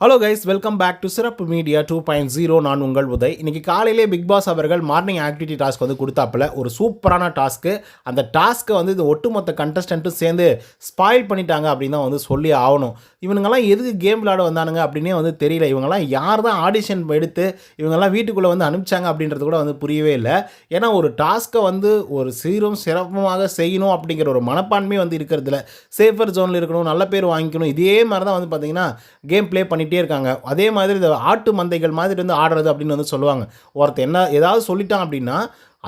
Hello guys, welcome back to சிறப்பு media 2.0. நான் உங்கள் உதய். இன்றைக்கி காலையிலே பிக் பாஸ் அவர்கள் மார்னிங் ஆக்டிவிட்டி டாஸ்க் வந்து கொடுத்தாப்புல ஒரு சூப்பரான டாஸ்க்கு. அந்த டாஸ்க்கை வந்து இது ஒட்டுமொத்த கண்டஸ்டண்ட்டும் சேர்ந்து ஸ்பாயில் பண்ணிட்டாங்க அப்படின்னு தான் வந்து சொல்லி ஆகணும். இவனுங்கெல்லாம் எதுக்கு கேம் விளையாட வந்தானுங்க அப்படின்னே வந்து தெரியல. இவங்கெல்லாம் யார் தான் ஆடிஷன் எடுத்து இவங்கெல்லாம் வீட்டுக்குள்ளே வந்து அனுப்பிச்சாங்க அப்படின்றது கூட வந்து புரியவே இல்லை. ஏன்னா ஒரு டாஸ்க்கை வந்து ஒரு சீரும் சிறப்புமாக செய்யணும் அப்படிங்கிற ஒரு மனப்பான்மை வந்து இருக்கிறதுல சேஃபர் ஜோனில் இருக்கணும், நல்ல பேர் வாங்கிக்கணும். இதே மாதிரி தான் வந்து பார்த்திங்கன்னா கேம் ப்ளே பண்ணிட்டே இருக்காங்க. அதே மாதிரி இந்த ஆட்டு மந்தைகள் மாதிரி வந்து ஆடுறது அப்படின்னு வந்து சொல்லுவாங்க. ஒருத்தர் என்ன ஏதாவது சொல்லிட்டான் அப்படின்னா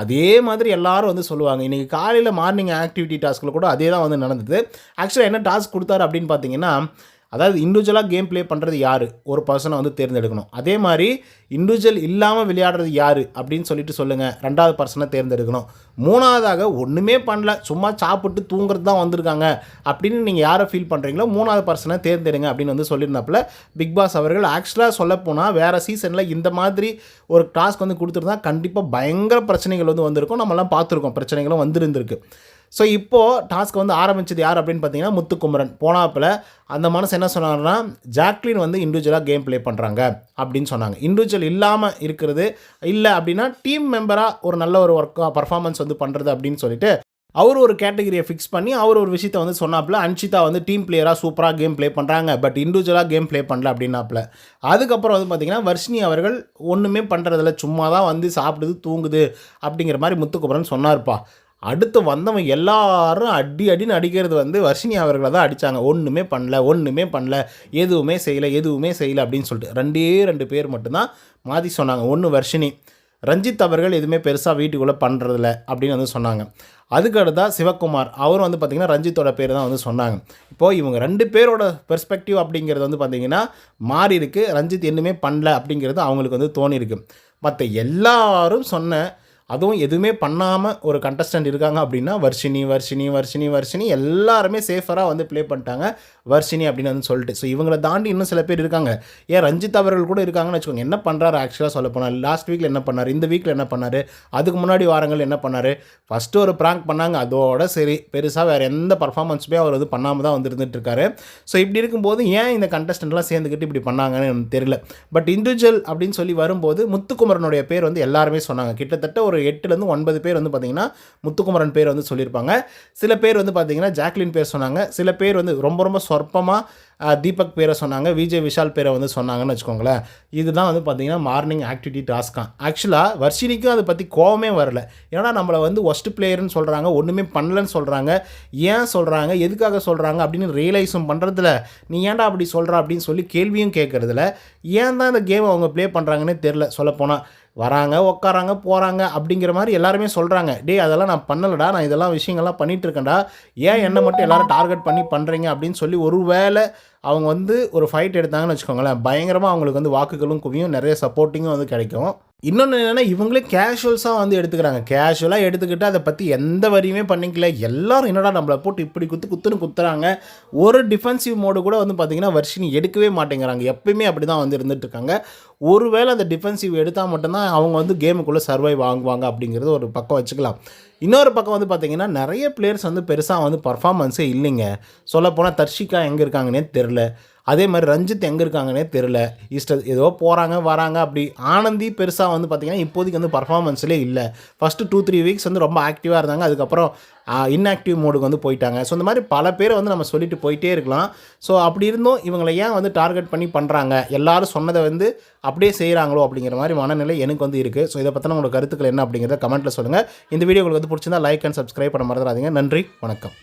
அதே மாதிரி எல்லாரும் வந்து சொல்லுவாங்க. இன்றைக்கி காலையில் மார்னிங் ஆக்டிவிட்டி டாஸ்கில் கூட அதே தான் வந்து நடந்தது. ஆக்சுவலாக என்ன டாஸ்க் கொடுத்தாரு அப்படின்னு பார்த்தீங்கன்னா, அதாவது இண்டிவிஜுவலாக கேம் ப்ளே பண்ணுறது யார், ஒரு பர்சனை வந்து தேர்ந்தெடுக்கணும். அதே மாதிரி இண்டிவிஜுவல் இல்லாமல் விளையாடுறது யார் அப்படின்னு சொல்லிட்டு சொல்லுங்கள், ரெண்டாவது பர்சனை தேர்ந்தெடுக்கணும். மூணாவதாக ஒன்றுமே பண்ணல, சும்மா சாப்பிட்டு தூங்குறது தான் வந்திருக்காங்க அப்படின்னு நீங்கள் யாரை ஃபீல் பண்ணுறீங்களோ மூணாவது பர்சனை தேர்ந்தெடுங்க அப்படின்னு வந்து சொல்லியிருந்தாப்புல பிக் பாஸ் அவர்கள். ஆக்சுவலாக சொல்லப்போனால் வேறு சீசனில் இந்த மாதிரி ஒரு டாஸ்க் வந்து கொடுத்துருந்தா கண்டிப்பாக பயங்கர பிரச்சனைகள் வந்து வந்திருக்கும். நம்மலாம் பார்த்துருக்கோம், பிரச்சனைகளும் வந்துருந்துருக்கு. ஸோ இப்போது டாஸ்க் வந்து ஆரம்பித்தது யார் அப்படின்னு பார்த்தீங்கன்னா முத்துக்குமரன் போனாப்பில். அந்த மனசு என்ன சொன்னாங்கன்னா, ஜாக்லின் வந்து இண்டிவிஜுவலாக கேம் ப்ளே பண்ணுறாங்க அப்படின்னு சொன்னாங்க. இண்டிவிஜுவல் இல்லாமல் இருக்கிறது இல்லை அப்படின்னா டீம் மெம்பராக ஒரு நல்ல ஒரு பர்ஃபார்மன்ஸ் வந்து பண்ணுறது அப்படின்னு சொல்லிட்டு அவர் ஒரு கேட்டகரியை ஃபிக்ஸ் பண்ணி அவர் ஒரு விஷயத்தை வந்து சொன்னாப்புல. அன்ஷிதா வந்து டீம் பிளேயராக சூப்பராக கேம் ப்ளே பண்ணுறாங்க, பட் இண்டிவிஜுவலாக கேம் ப்ளே பண்ணல அப்படின்னாப்புல. அதுக்கப்புறம் வந்து பார்த்திங்கன்னா வர்ஷினி அவர்கள் ஒன்றுமே பண்ணுறதில்ல, சும்மா தான் வந்து சாப்பிடுது தூங்குது அப்படிங்கிற மாதிரி முத்துக்குமரன் சொன்னார்ப்பா. அடுத்து வந்தவன் எல்லாரும் அடின்னு அடிக்கிறது வந்து வர்ஷினி அவர்களை தான் அடித்தாங்க. ஒன்றுமே பண்ணல, எதுவுமே செய்யலை அப்படின்னு சொல்லிட்டு ரெண்டு பேர் மட்டும்தான் மாற்றி சொன்னாங்க. ஒன்று வர்ஷினி, ரஞ்சித் அவர்கள் எதுவுமே பெருசாக வீட்டுக்குள்ளே பண்ணுறதில்ல அப்படின்னு வந்து சொன்னாங்க. அதுக்கடுத்தான் சிவகுமார், அவரும் வந்து பார்த்திங்கன்னா ரஞ்சித்தோட பேர் தான் வந்து சொன்னாங்க. இப்போது இவங்க 2 பேரோட பெர்ஸ்பெக்டிவ் அப்படிங்கிறது வந்து பார்த்திங்கன்னா மாறி இருக்குது. ரஞ்சித் என்னமே பண்ணல அப்படிங்கிறது அவங்களுக்கு வந்து தோணியிருக்கு. மற்ற எல்லாரும் சொன்ன, அதுவும் எதுவுமே பண்ணாமல் ஒரு கண்டஸ்டன்ட் இருக்காங்க அப்படின்னா வர்ஷினி எல்லாருமே சேஃபராக வந்து ப்ளே பண்ணிட்டாங்க வர்ஷினி அப்படின்னு வந்து சொல்லிட்டு. ஸோ இவங்களை தாண்டி இன்னும் சில பேர் இருக்காங்க. ஏன் ரஞ்சித் அவர்கள் கூட இருக்காங்கன்னு வச்சுக்கோங்க. என்ன பண்ணுறாரு ஆக்சுவலாக சொல்ல போனால், லாஸ்ட் வீக்கில் என்ன பண்ணார், இந்த வீக்கில் என்ன பண்ணார், அதுக்கு முன்னாடி வாரங்கள் என்ன பண்ணார். ஃபஸ்ட்டு ஒரு ப்ராங்க் பண்ணாங்க, அதோட சரி, பெருசாக வேறு எந்த பர்ஃபார்மன்ஸுமே அவர் வந்து பண்ணாமல் தான் வந்து இருந்துட்டு இருக்காரு. ஸோ இப்படி இருக்கும்போது ஏன் இந்த கண்டஸ்டன்ட்லாம் சேர்ந்துக்கிட்டு இப்படி பண்ணாங்கன்னு எனக்கு தெரியல. பட் இண்டிவிஜுவல் அப்படின்னு சொல்லி வரும்போது முத்துக்குமரனுடைய பேர் வந்து எல்லாருமே சொன்னாங்க. கிட்டத்தட்ட ஒரு 8லேருந்து 9 பேர் வந்து பார்த்திங்கன்னா முத்துக்குமரன் பேர் வந்து சொல்லியிருப்பாங்க. சில பேர் வந்து பார்த்திங்கன்னா ஜாக்லின் பேர் சொன்னாங்க. சில பேர் வந்து ரொம்ப சொற்பமாக தீபக் பேரை சொன்னாங்க, விஜய் விஷால் பேரை வந்து சொன்னாங்கன்னு வச்சுக்கோங்களேன். இதுதான் வந்து பார்த்திங்கன்னா மார்னிங் ஆக்டிவிட்டி டாஸ்க்கான். ஆக்சுவலாக வர்ஷினிக்கும் அதை பற்றி கோவமே வரல. ஏன்னா நம்மளை வந்து ஒஸ்ட் பிளேயர்னு சொல்கிறாங்க, ஒன்றுமே பண்ணலன்னு சொல்கிறாங்க. ஏன் சொல்கிறாங்க, எதுக்காக சொல்கிறாங்க அப்படின்னு ரியலைஸும் பண்ணுறதில்ல. நீ ஏன்டா அப்படி சொல்கிற அப்படின்னு சொல்லி கேள்வியும் கேட்குறதில்ல. ஏன் தான் இந்த கேம் அவங்க ப்ளே பண்ணுறாங்கன்னே தெரில. சொல்லப்போனால் வராங்க, உட்காராங்க, போகிறாங்க அப்படிங்கிற மாதிரி எல்லாருமே சொல்கிறாங்க. அதெல்லாம் நான் பண்ணலடா, நான் இதெல்லாம் விஷயங்கள்லாம் பண்ணிகிட்ருக்கேன்டா, ஏன் என்னை மட்டும் எல்லோரும் டார்கெட் பண்ணி பண்ணுறீங்க அப்படின்னு சொல்லி ஒரு வேளை அவங்க வந்து ஒரு ஃபைட் எடுத்தாங்கன்னு வச்சுக்கோங்களேன், பயங்கரமாக அவங்களுக்கு வந்து வாக்குகளும் குவியும், நிறைய சப்போர்ட்டிங்கும் வந்து கிடைக்கும். இன்னொன்று என்னென்னா, இவங்களே கேஷுவல்ஸாக வந்து எடுத்துக்கிறாங்க. கேஷுவலாக எடுத்துக்கிட்டு அதை பற்றி எந்த வரியுமே பண்ணிக்கல. எல்லோரும் என்னடா நம்மளை போட்டு இப்படி குத்துன்னு குத்துறாங்க. ஒரு டிஃபென்சிவ் மோடு கூட வந்து பார்த்திங்கன்னா வர்ஷினி எடுக்கவே மாட்டேங்கிறாங்க. எப்பயுமே அப்படி தான் வந்து இருந்துகிட்ருக்காங்க. ஒருவேளை அந்த டிஃபென்சிவ் எடுத்தால் மட்டும்தான் அவங்க வந்து கேமுக்குள்ளே சர்வைவ் வாங்குவாங்க அப்படிங்கிறது ஒரு பக்கம் வச்சுக்கலாம். இன்னொரு பக்கம் வந்து பார்த்திங்கன்னா நிறைய பிளேயர்ஸ் வந்து பெருசாக வந்து பர்ஃபார்மன்ஸே இல்லைங்க. சொல்லப்போனால் தர்ஷிகா எங்கே இருக்காங்கன்னே தெரில. அதே மாதிரி ரஞ்சித் எங்கே இருக்காங்கன்னே தெரில. ஏதோ போகிறாங்க வராங்க. அப்படி ஆனந்தி பெருசாக வந்து பார்த்திங்கன்னா இப்போதைக்கு வந்து பர்ஃபார்மன்ஸ்லேயே இல்லை. ஃபஸ்ட்டு 2-3 வீக்ஸ் வந்து ரொம்ப ஆக்டிவாக இருந்தாங்க, அதுக்கப்புறம் இன்ஆக்டிவ் மோடுக்கு வந்து போயிட்டாங்க. ஸோ இந்த மாதிரி பல பேரை வந்து நம்ம சொல்லிட்டு போயிட்டே இருக்கலாம். ஸோ அப்படி இருந்தும் இவங்களை ஏன் வந்து டார்கெட் பண்ணி பண்ணுறாங்க, எல்லாரும் சொன்னதை வந்து அப்படியே செய்கிறாங்களோ அப்படிங்கிற மாதிரி மனநிலை எனக்கு வந்து இருக்குது. ஸோ இதை பற்றின உங்களோட கருத்துக்கள் என்ன அப்படிங்கிறத கமெண்ட்டில் சொல்லுங்கள். இந்த வீடியோ உங்களுக்கு வந்து பிடிச்சிருந்தா லைக் அண்ட் சப்ஸ்கிரைப் பண்ண மறந்துடாதீங்க. நன்றி, வணக்கம்.